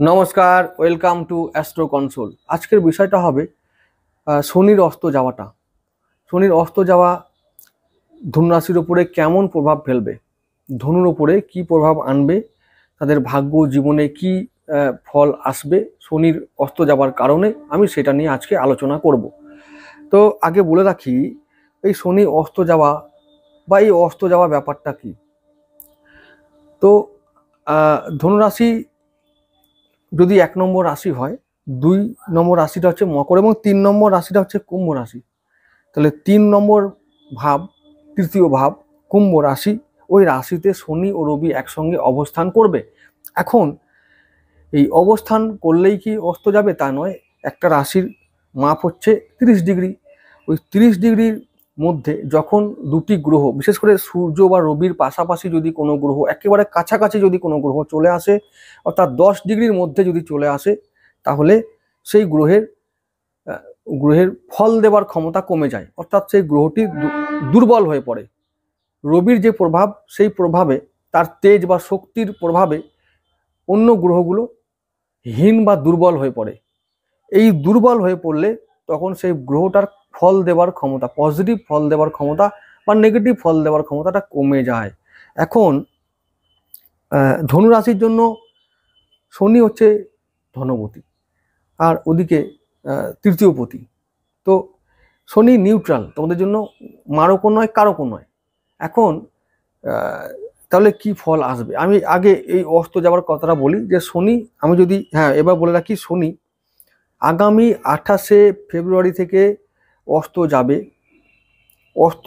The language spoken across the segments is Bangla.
নমস্কার, ওয়েলকাম টু অ্যাস্ট্রো কনসোল। আজকের বিষয়টা হবে শনির অস্ত যাওয়াটা। শনির অস্ত যাওয়া ধনু রাশির উপরে কেমন প্রভাব ফেলবে, ধনুর উপরে কি প্রভাব আনবে, তাদের ভাগ্য জীবনে কি ফল আসবে শনির অস্ত যাওয়ার কারণে, আমি সেটা নিয়ে আজকে আলোচনা করব। তো আগে বলে রাখি, এই শনি অস্ত যাওয়া বা এই অস্ত যাওয়া ব্যাপারটা কি। তো ধনুরাশি যদি 1 নম্বর রাশি হয়, 2 নম্বর রাশিটা হচ্ছে মকর এবং 3 নম্বর রাশিটা হচ্ছে কুম্ভ রাশি। তাহলে 3 নম্বর ভাব, তৃতীয় ভাব কুম্ভ রাশি, ওই রাশিতে শনি ও রবি একসঙ্গে অবস্থান করবে। এখন এই অবস্থান করলেই কি অস্ত যাবে তা নয়, একটা রাশির মাপ হচ্ছে 30 ডিগ্রি। ওই 30 ডিগ্রির মধ্যে যখন দুটি গ্রহ, বিশেষ করে সূর্য বা রবির পাশাপাশি যদি কোনো গ্রহ, একেবারে কাছাকাছি যদি কোনো গ্রহ চলে আসে, অর্থাৎ 10 ডিগ্রির মধ্যে যদি চলে আসে, তাহলে সেই গ্রহের ফল দেবার ক্ষমতা কমে যায়, অর্থাৎ সেই গ্রহটি দুর্বল হয়ে পড়ে। রবির যে প্রভাব, সেই প্রভাবে, তার তেজ বা শক্তির প্রভাবে অন্য গ্রহগুলো হীন বা দুর্বল হয়ে পড়ে। এই দুর্বল হয়ে পড়লে তখন সেই গ্রহটার ফল দেওয়ার ক্ষমতা, পজিটিভ ফল দেওয়ার ক্ষমতা বা নেগেটিভ ফল দেওয়ার ক্ষমতাটা কমে যায়। এখন ধনু রাশির জন্য শনি হচ্ছে ধনপতি, আর ওদিকে তৃতীয়পতি। তো শনি নিউট্রাল, তোমাদের জন্য মারকও নয় কারকও নয়। এখন তাহলে কি ফল আসবে, আমি আগে এই অস্ত যাওয়ার কথাটা বলি। যে শনি, আমি যদি এবার বলে রাখি, শনি আগামী 28শে ফেব্রুয়ারি থেকে অস্ত যাবে। অস্ত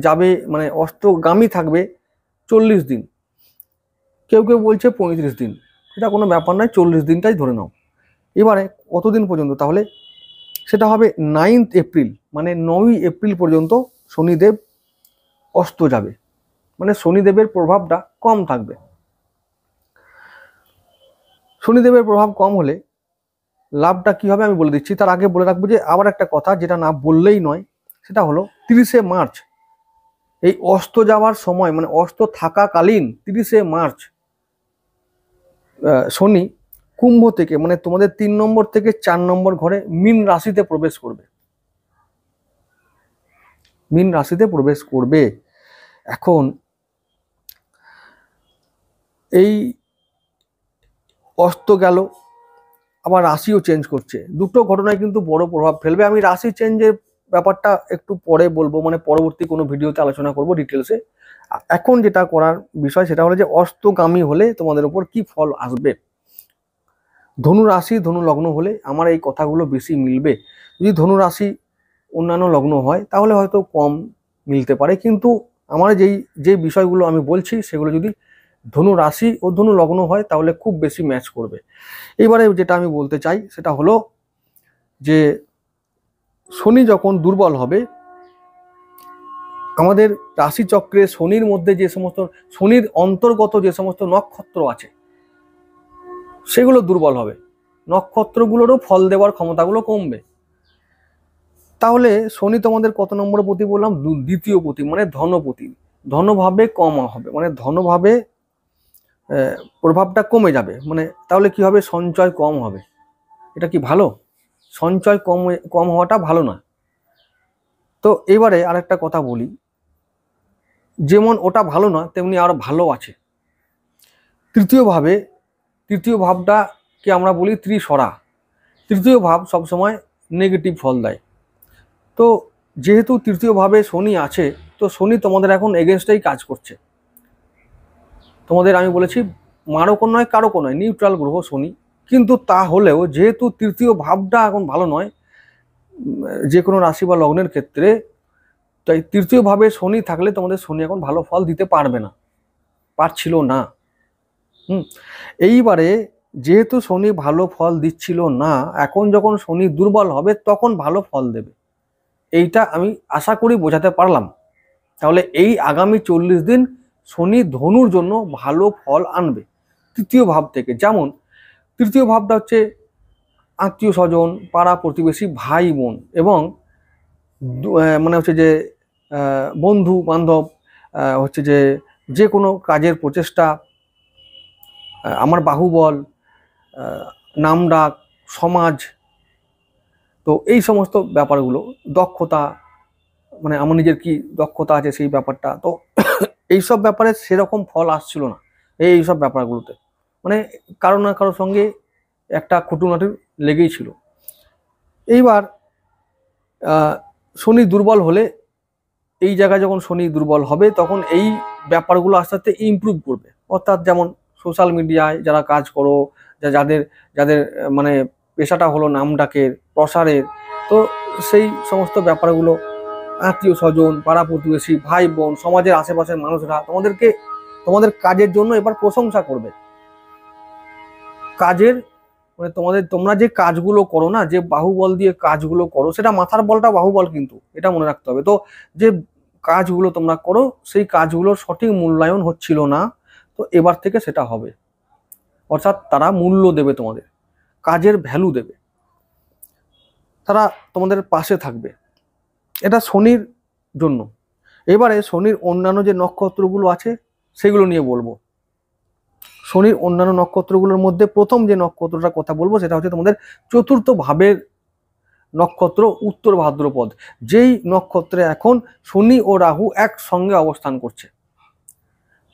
যাবে মানে অস্তগামী থাকবে 40 দিন, কেউ কেউ বলছে 35 দিন, এটা কোনো ব্যাপার নয়, 40 দিনটাই ধরে নাও। এবারে কতদিন পর্যন্ত, তাহলে সেটা হবে 9 এপ্রিল, মানে 9 এপ্রিল পর্যন্ত শনিদেব অস্ত যাবে, মানে শনিদেবের প্রভাবটা কম থাকবে। শনিদেবের প্রভাব কম হলে লাভটা কি হবে আমি বলে দিচ্ছি। তার আগে বলে রাখবো যে আবার একটা কথা যেটা না বললেই নয়, সেটা হলো 30শে মার্চ, এই অস্ত যাওয়ার সময়, মানে অস্ত থাকাকালীন 30শে মার্চ শনি কুম্ভ থেকে, মানে তোমাদের 3 নম্বর থেকে 4 নম্বর ঘরে মীন রাশিতে প্রবেশ করবে। মীন রাশিতে প্রবেশ করবে। এখন এই অস্ত গেল, আবার রাশিও চেঞ্জ করছে, দুটো ঘটনায় কিন্তু বড় প্রভাব ফেলবে। আমি রাশি চেঞ্জের ব্যাপারটা একটু পরে বলবো, মানে পরবর্তী কোনো ভিডিওতে আলোচনা করব ডিটেলসে। এখন যেটা করার বিষয় সেটা হলো যে অস্তগামী হলে তোমাদের উপর কি ফল আসবে। ধনু রাশি ধনু লগ্ন হলে আমার এই কথাগুলো বেশি মিলবে। যদি ধনু রাশি অন্যান্য লগ্ন হয় তাহলে হয়তো কম মিলতে পারে, কিন্তু আমার যে বিষয়গুলো আমি বলছি সেগুলো যদি ধনু রাশি ও ধনু লগ্ন হয় তাহলে খুব বেশি ম্যাচ করবে। এবারে যেটা আমি বলতে চাই সেটা হলো যে শনি যখন দুর্বল হবে, আমাদের রাশিচক্রে শনির মধ্যে যে সমস্ত, শনির অন্তর্গত যে সমস্ত নক্ষত্র আছে সেগুলো দুর্বল হবে, নক্ষত্রগুলোরও ফল দেওয়ার ক্ষমতাগুলো কমবে। তাহলে শনি তোমাদের কত নম্বর পতি বললাম, দ্বিতীয় পতি, মানে ধনপতি। ধনভাবে কম হবে, মানে ধনভাবে প্রভাবটা কমে যাবে। মানে তাহলে কি হবে, সঞ্চয় কম হবে। এটা কি ভালো? সঞ্চয় কম হওয়াটা ভালো না। তো এবারে আরেকটা কথা বলি, যেমন ওটা ভালো না তেমনি আরো ভালো আছে। তৃতীয় ভাবটাকে আমরা বলি ত্রিসরা। তৃতীয় ভাব সবসময় নেগেটিভ ফল দেয়। তো যেহেতু তৃতীয় ভাবে শনি আছে, তো শনি তোমাদের এখন এগেনস্টেই কাজ করছে। তোমাদের আমি বলেছি মারকও নয় কারকও নয়, নিউট্রাল গ্রহ শনি। কিন্তু তা হলেও যেহেতু তৃতীয় ভাবটা এখন ভালো নয় যে কোনো রাশি বা লগ্নের ক্ষেত্রে, তাই তৃতীয় ভাবে শনি থাকলে তোমাদের শনি এখন ভালো ফল দিতে পারবে না, পারছিল না। এইবারে যেহেতু শনি ভালো ফল দিচ্ছিল না, এখন যখন শনি দুর্বল হবে তখন ভালো ফল দেবে। এইটা আমি আশা করি বোঝাতে পারলাম। তাহলে এই আগামী 40 দিন শনি ধনুর জন্য ভালো ফল আনবে তৃতীয় ভাব থেকে। যেমন তৃতীয় ভাবটা হচ্ছে আত্মীয় স্বজন, পাড়া প্রতিবেশী, ভাই বোন, এবং মানে হচ্ছে যে বন্ধু বান্ধব, হচ্ছে যে কোনো কাজের প্রচেষ্টা, আমার বাহুবল, নাম ডাক, সমাজ, তো এই সমস্ত ব্যাপারগুলো, দক্ষতা, মানে আমার নিজের কি দক্ষতা আছে সেই ব্যাপারটা, তো এইসব ব্যাপারে সেরকম ফল আসছিল না এইসব ব্যাপারগুলোতে, মানে কারো না কারোর সঙ্গে একটা খুঁটিনাটি লেগেই ছিল। এইবার শনি দুর্বল হলে, এই জায়গায় যখন শনি দুর্বল হবে তখন এই ব্যাপারগুলো আস্তে আস্তে ইমপ্রুভ করবে। অর্থাৎ যেমন সোশ্যাল মিডিয়ায় যারা কাজ করো, যাদের যাদের মানে পেশাটা হলো নাম ডাকের, প্রসারের, তো সেই সমস্ত ব্যাপারগুলো আত্মীয় স্বজন, পাড়া প্রতিবেশী, ভাই বোন, সমাজের আশেপাশের মানুষরা তোমাদের কাজের জন্য এবার প্রশংসা করবে। কাজের মানে তোমরা যে কাজগুলো করো না, যে বাহুবল দিয়ে কাজগুলো করো, সেটা মাথার বলটা বাহুবল, কিন্তু এটা মনে রাখতে হবে। তো যে কাজগুলো তোমরা করো সেই কাজগুলোর সঠিক মূল্যায়ন হচ্ছিল না, তো এবার থেকে সেটা হবে। অর্থাৎ তারা মূল্য দেবে, তোমাদের কাজের ভ্যালু দেবে, তারা তোমাদের পাশে থাকবে। এটা শনির জন্য। এবারে শনির অন্যান্য যে নক্ষত্রগুলো আছে সেগুলো নিয়ে বলবো। শনির অন্যান্য নক্ষত্রগুলোর মধ্যে প্রথম যে নক্ষত্রটার কথা বলবো সেটা হচ্ছে তোমাদের চতুর্থ ভাবের নক্ষত্র উত্তর ভাদ্রপদ, যেই নক্ষত্রে এখন শনি ও রাহু একসঙ্গে অবস্থান করছে।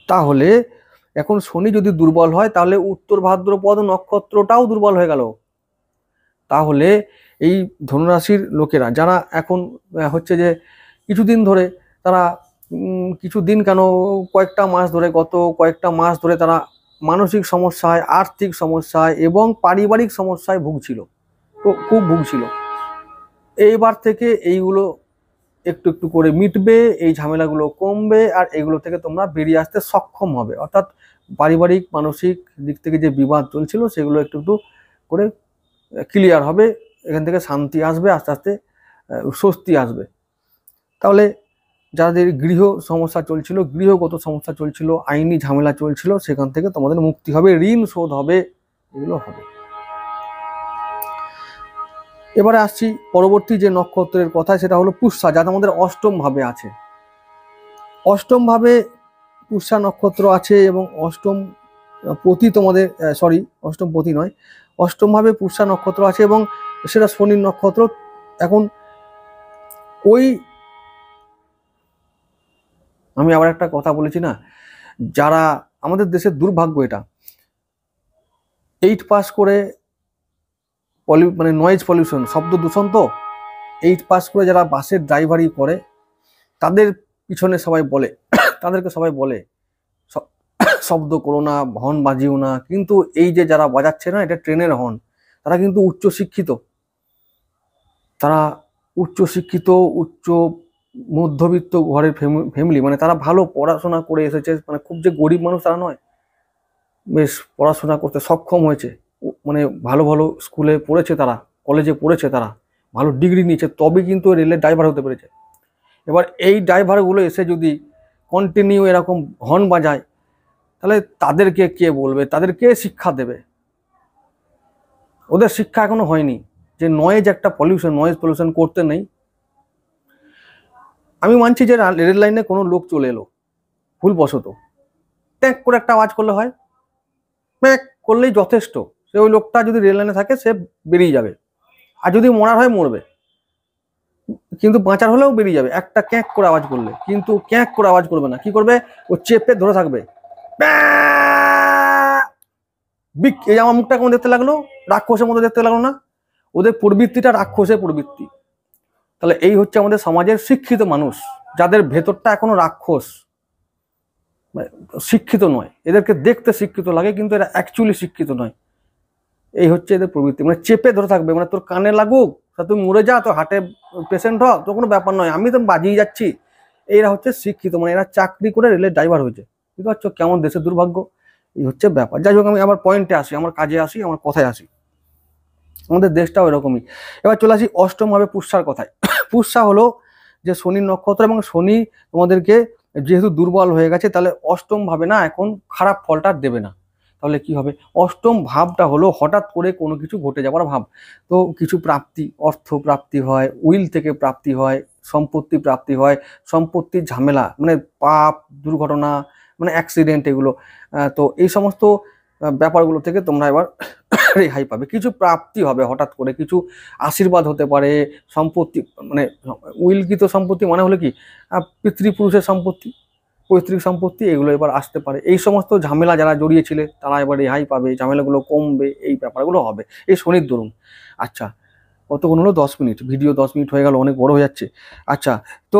তাহলে এখন শনি যদি দুর্বল হয় তাহলে উত্তর ভাদ্রপদ নক্ষত্রটাও দুর্বল হয়ে গেল। তাহলে এই ধনুরাশির লোকেরা যারা এখন হচ্ছে যে কিছুদিন ধরে তারা কিছুদিন কেন কয়েকটা মাস ধরে, গত কয়েকটা মাস ধরে তারা মানসিক সমস্যায়, আর্থিক সমস্যায় এবং পারিবারিক সমস্যায় ভুগছিল, খুব ভুগছিল। এইবার থেকে এইগুলো একটু একটু করে মিটবে, এই ঝামেলাগুলো কমবে, আর এইগুলো থেকে তোমরা বেরিয়ে আসতে সক্ষম হবে। অর্থাৎ পারিবারিক মানসিক দিক থেকে যে বিবাদ চলছিল সেগুলো একটু একটু করে ক্লিয়ার হবে, এখান থেকে শান্তি আসবে, আস্তে আস্তে স্বস্তি আসবে। তাহলে যাদের গৃহ সমস্যা চলছিল, গৃহগত সমস্যা চলছিল, আইনি ঝামেলা চলছিল, সেখান থেকে তোমাদের মুক্তি হবে, ঋণ শোধ হবে, এগুলো হবে। এবারে আসছি পরবর্তী যে নক্ষত্রের কথা, সেটা হলো পুষ্যা, যা আমাদের অষ্টম ভাবে আছে। অষ্টম ভাবে পুষ্যা নক্ষত্র আছে এবং অষ্টম পতি তোমাদের, অষ্টম পতি নয়, অষ্টম ভাবে পুষ্যা নক্ষত্র আছে এবং সেটা শনির নক্ষত্র। এখন ওই আমি আবার একটা কথা বলেছি না, যারা আমাদের দেশের দুর্ভাগ্য এটা, 8 পাস করে মানে নয়েজ পলিউশন, শব্দ দূষণ, তো 8 পাস করে যারা বাসের ড্রাইভারি করে তাদের পিছনে সবাই বলে, তাদেরকে সবাই বলে শব্দ করো না, হর্ন বাজিও না, কিন্তু এই যে যারা বাজাচ্ছে না, এটা ট্রেনের হর্ন, তারা কিন্তু উচ্চ শিক্ষিত, তারা উচ্চ শিক্ষিত, উচ্চ মধ্যবিত্ত ঘরের ফ্যামিলি, মানে তারা ভালো পড়াশোনা করে এসেছে, মানে খুব যে গরিব মানুষ তারা নয়, বেশ পড়াশোনা করতে সক্ষম হয়েছে, মানে ভালো ভালো স্কুলে পড়েছে তারা, কলেজে পড়েছে তারা, ভালো ডিগ্রি নিয়েছে, তবে কিন্তু রেলের ড্রাইভার হতে পেরেছে। এবার এই ড্রাইভারগুলো এসে যদি কন্টিনিউ এরকম হর্ন বাজায়, তাহলে তাদেরকে কে বলবে, তাদেরকে শিক্ষা দেবে? ওদের শিক্ষা এখনো হয়নি যে নয়েজ একটা পলিউশন, নয়েজ পলিউশন করতে নেই। আমি মানছি যে রেল লাইনে কোনো লোক চলে এলো ভুলবশত, ট্যাক করে একটা আওয়াজ করলে হয়, প্যাক করলেই যথেষ্ট, সে ওই লোকটা যদি রেল লাইনে থাকে সে বেরিয়ে যাবে, আর যদি মরার হয় মরবে, কিন্তু বাঁচার হলেও বেরিয়ে যাবে একটা ক্যাঁক করে আওয়াজ করলে। কিন্তু ক্যাঁক করে আওয়াজ করবে না, কি করবে, ও চেপে ধরে থাকবে। এই আমার মুখটা কেমন দেখতে লাগলো, রাক্ষসের মতো দেখতে লাগলো না? ওদের প্রবৃত্তিটা রাক্ষসের প্রবৃত্তি। তাহলে এই হচ্ছে আমাদের সমাজের শিক্ষিত মানুষ, যাদের ভেতরটা এখনো রাক্ষস, শিক্ষিত নয়, এদেরকে দেখতে শিক্ষিত লাগে কিন্তু এরা অ্যাকচুয়ালি শিক্ষিত নয়। এই হচ্ছে এদের প্রবৃত্তি, মানে চেপে ধরে থাকবে, মানে তোর কানে লাগুক, তুই মরে যা, তোর হার্টে পেশেন্ট হ, তো কোনো ব্যাপার নয়, আমি তো বাজিয়ে যাচ্ছি। এরা হচ্ছে শিক্ষিত, মানে এরা চাকরি করে রেলের ড্রাইভার হয়েছে। বুঝতে পারছো কেমন দেশের দুর্ভাগ্য? এই হচ্ছে ব্যাপার। যাই হোক, আমি আবার পয়েন্টে আসি, আমার কাজে আসি, আমার কথায় আসি। আমাদের দেশটাও এরকমই। এবার চলে আসি অষ্টম ভাবে পুষ্যার কথায়। পুষ্যা হলো যে শনির নক্ষত্র, এবং শনি তোমাদেরকে যেহেতু দুর্বল হয়ে গেছে, তাহলে অষ্টম ভাবে না এখন খারাপ ফলটা দেবে না। তাহলে কি হবে, অষ্টম ভাবটা হলো হঠাৎ করে কোনো কিছু ঘটে যাওয়ার ভাব। তো কিছু প্রাপ্তি, অর্থ প্রাপ্তি হয়, উইল থেকে প্রাপ্তি হয়, সম্পত্তি প্রাপ্তি হয়, সম্পত্তির ঝামেলা, মানে পাপ, দুর্ঘটনা, মানে অ্যাক্সিডেন্ট, এগুলো। তো এই সমস্ত ব্যাপারগুলো থেকে তোমরা এবার রেহাই পাবে, কিছু প্রাপ্তি হবে, হঠাৎ করে কিছু আশীর্বাদ হতে পারে, সম্পত্তি মানে উইলকৃত সম্পত্তি মানে হলো কি পিতৃপুরুষের সম্পত্তি, পৈতৃক সম্পত্তি, এগুলো এবার আসতে পারে। এই সমস্ত ঝামেলা যারা জড়িয়েছিলে তারা এবার রেহাই পাবে, ঝামেলাগুলো কমবে, এই ব্যাপারগুলো হবে এই শনির দরুন। আচ্ছা, কতক্ষণ হলো? 10 মিনিট, ভিডিও 10 মিনিট হয়ে গেল, অনেক বড় হয়ে যাচ্ছে। আচ্ছা, তো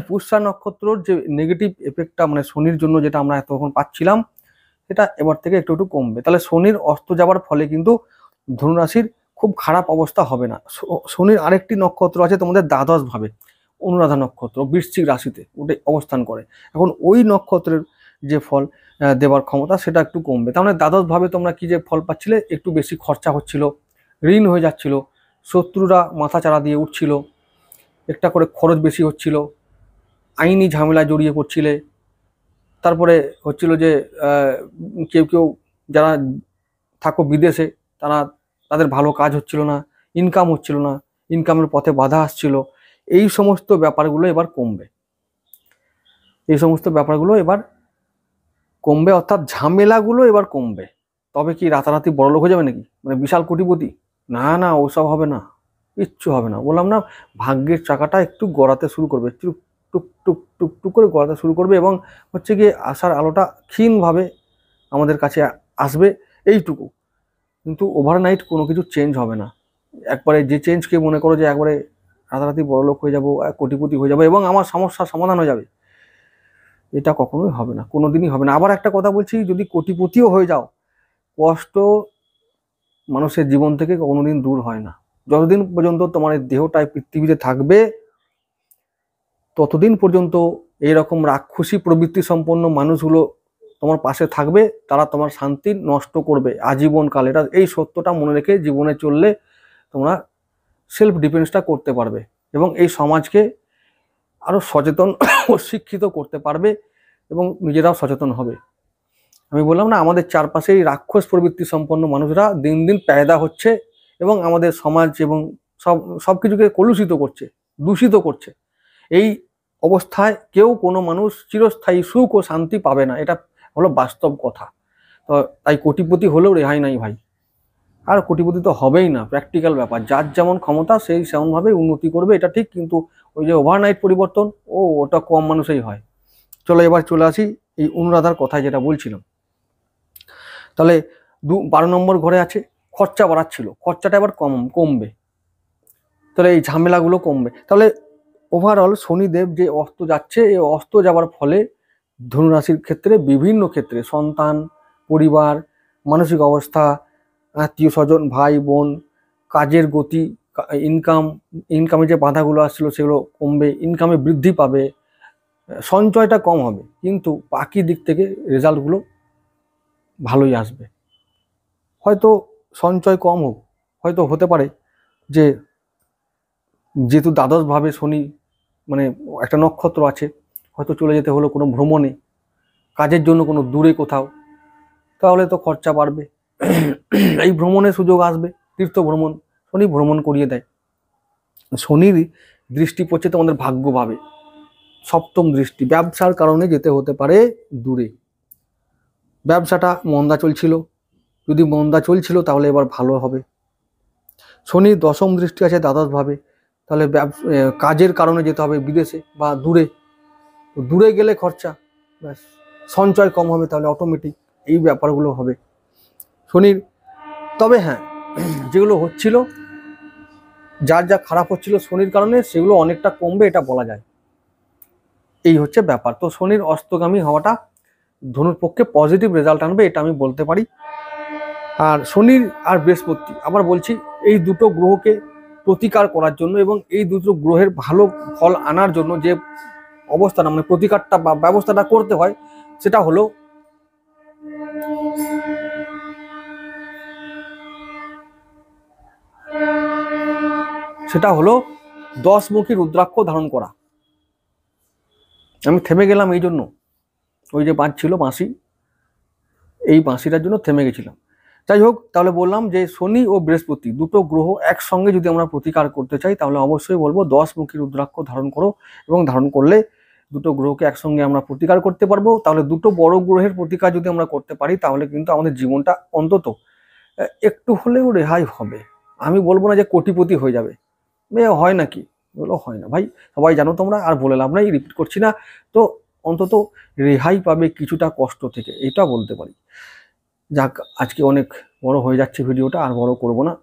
পুষ্যা নক্ষত্রর যে নেগেটিভ এফেক্টটা মানে শনির জন্য যেটা আমরা এতক্ষণ পাচ্ছিলাম, সেটা এবার থেকে একটু একটু কমবে। তাহলে শনির অস্ত যাবার ফলে কিন্তু ধনুরাশির খুব খারাপ অবস্থা হবে না। শনির আরেকটি নক্ষত্র আছে তোমাদের দ্বাদশ ভাবে, অনুরাধা নক্ষত্র, বৃশ্চিক রাশিতে ওটা অবস্থান করে। এখন ওই নক্ষত্রের যে ফল দেওয়ার ক্ষমতা সেটা একটু কমবে। তার মানে দ্বাদশ ভাবে তোমরা কি যে ফল পাচ্ছিলে, একটু বেশি খরচা হচ্ছিল, ঋণ হয়ে যাচ্ছিল, শত্রুরা মাথা চাড়া দিয়ে উঠছিল, একটা করে খরচ বেশি হচ্ছিল, আইনি ঝামেলা জড়িয়ে পড়ছিলে, তারপরে হচ্ছিল যে কেউ কেউ যারা থাকো বিদেশে তাদের ভালো কাজ হচ্ছিল না, ইনকাম হচ্ছিল না, ইনকামের পথে বাধা আসছিল, এই সমস্ত ব্যাপারগুলো এবার কমবে। এই সমস্ত ব্যাপারগুলো এবার কমবে, অর্থাৎ ঝামেলাগুলো এবার কমবে। তবে কি রাতারাতি বড়লোক হয়ে যাবে নাকি, মানে বিশাল কোটিপতি? না না, ওসব হবে না, কিচ্ছু হবে না। বললাম না, ভাগ্যের চাকাটা একটু গড়াতে শুরু করবে, টুক টুক টুক টুক টুক করে গড়াতে শুরু করবে, এবং হচ্ছে গিয়ে আশার আলোটা ক্ষীণভাবে আমাদের কাছে আসবে, এইটুকু। কিন্তু ওভারনাইট কোনো কিছু চেঞ্জ হবে না। একবারে যে চেঞ্জকে মনে করো যে একবারে রাতারাতি বড়লোক হয়ে যাবো, কোটিপতি হয়ে যাবো এবং আমার সমস্যার সমাধান হয়ে যাবে, এটা কখনোই হবে না, কোনোদিনই হবে না। আবার একটা কথা বলছি, যদি কোটিপতিও হয়ে যাও, কষ্ট মানুষের জীবন থেকে কোনোদিন দূর হয় না। যতদিন পর্যন্ত তোমার দেহটায় পৃথিবীতে থাকবে, ততদিন পর্যন্ত এইরকম রাক্ষসী প্রবৃত্তি সম্পন্ন মানুষগুলো তোমার পাশে থাকবে, তারা তোমার শান্তি নষ্ট করবে আজীবনকাল। এটা এই সত্যটা মনে রেখে জীবনে চললে তোমরা সেলফ ডিফেন্সটা করতে পারবে এবং এই সমাজকে আরো সচেতন ও শিক্ষিত করতে পারবে এবং নিজেরাও সচেতন হবে। আমি বললাম না, আমাদের চারপাশে এই রাক্ষস প্রবৃত্তি সম্পন্ন মানুষরা দিন দিন পেয়দা হচ্ছে এবং আমাদের সমাজ এবং সবকিছুকে কলুষিত করছে, দূষিত করছে। এই অবস্থায় কেউ কোনো মানুষ চিরস্থায়ী সুখ ও শান্তি পাবে না, এটা হলো বাস্তব কথা। তো তাই কোটিপতি হলেও রেহাই নাই ভাই, আর কোটিপতি তো হবেই না, প্র্যাকটিক্যাল ব্যাপার। যার যেমন ক্ষমতা সেই সেমনভাবে উন্নতি করবে, এটা ঠিক। কিন্তু ওই যে ওভারনাইট পরিবর্তন, ওটা কম মানুষই হয়। চলো এবার চলে আসি এই অনুরাধার কথায় যেটা বলছিলাম। তাহলে 12 নম্বর ঘরে আছে, খরচা বাড়াচ্ছিল, খরচাটা এবার কমবে। তাহলে এই ঝামেলাগুলো কমবে। তাহলে ওভারঅল শনিদেব যে অস্ত যাচ্ছে, এই অস্ত যাওয়ার ফলে ধনুরাশির ক্ষেত্রে বিভিন্ন ক্ষেত্রে সন্তান, পরিবার, মানসিক অবস্থা, আত্মীয় স্বজন, ভাই বোন, কাজের গতি, ইনকামে যে বাধাগুলো আসছিল সেগুলো কমবে, ইনকামে বৃদ্ধি পাবে, সঞ্চয়টা কম হবে, কিন্তু বাকি দিক থেকে রেজাল্টগুলো ভালোই আসবে। হয়তো সঞ্চয় কম হোক, হয়তো হতে পারে যে যেহেতু দ্বাদশভাবে শনি মানে একটা নক্ষত্র আছে, হয়তো চলে যেতে হলো কোনো ভ্রমণে, কাজের জন্য কোনো দূরে কোথাও, তাহলে তো খরচা বাড়বে। এই ভ্রমণের সুযোগ আসবে, তীর্থ ভ্রমণ, শনি ভ্রমণ করিয়ে দেয়। শনির দৃষ্টি পড়ছে তোমাদের ভাগ্যভাবে, সপ্তম দৃষ্টি। ব্যবসার কারণে যেতে হতে পারে দূরে, ব্যবসাটা মন্দা চলছিল, যদি মন্দা চলছিল তাহলে এবার ভালো হবে। শনির দশম দৃষ্টি আছে দ্বাদশভাবে, তাহলে কাজের কারণে যেতে হবে বিদেশে বা দূরে, দূরে গেলে খরচা, ব্যাস সঞ্চয় কম হবে, তাহলে অটোমেটিক এই ব্যাপারগুলো হবে শনির। তবে হ্যাঁ, যেগুলো হচ্ছিল, যার যা খারাপ হচ্ছিল শনির কারণে, সেগুলো অনেকটা কমবে, এটা বলা যায়। এই হচ্ছে ব্যাপার। তো শনির অস্তগামী হওয়াটা ধনুর পক্ষে পজিটিভ রেজাল্ট আনবে, এটা আমি বলতে পারি। আর শনির আর বৃহস্পতি, আবার বলছি, এই দুটো গ্রহকে প্রতিকার করার জন্য এবং এই দুটো গ্রহের ভালো ফল আনার জন্য যে অবস্থাটা মানে প্রতিকারটা বা ব্যবস্থাটা করতে হয়, সেটা হলো সেটা হলো 10মুখী রুদ্রাক্ষ ধারণ করা। আমি থেমে গেলাম এই জন্য, ওই যে বাজছিল বাঁশি, এই বাঁশিটার জন্য থেমে গেছিলাম। যাই হোক, তাহলে বললাম যে শনি ও বৃহস্পতি দুটো গ্রহ একসঙ্গে যদি আমরা প্রতিকার করতে চাই, তাহলে অবশ্যই বলবো 10মুখী রুদ্রাক্ষ ধারণ করো, এবং ধারণ করলে দুটো গ্রহকে একসঙ্গে আমরা প্রতিকার করতে পারবো। তাহলে দুটো বড় গ্রহের প্রতিকার যদি আমরা করতে পারি, তাহলে কিন্তু আমাদের জীবনটা অন্তত একটু হলেও রেহাই হবে। আমি বলবো না যে কোটিপতি হয়ে যাবে, হয় নাকি, বলো হয় না ভাই, সবাই জানো তোমরা, আর বলে লাভ নাই, রিপিট করছি না। তো অন্তত রেহাই পাবে কিছুটা কষ্ট থেকে, এটা বলতে পারি। যাক, আজকে অনেক বড় হয়ে যাচ্ছে ভিডিওটা, আর বড় করব না।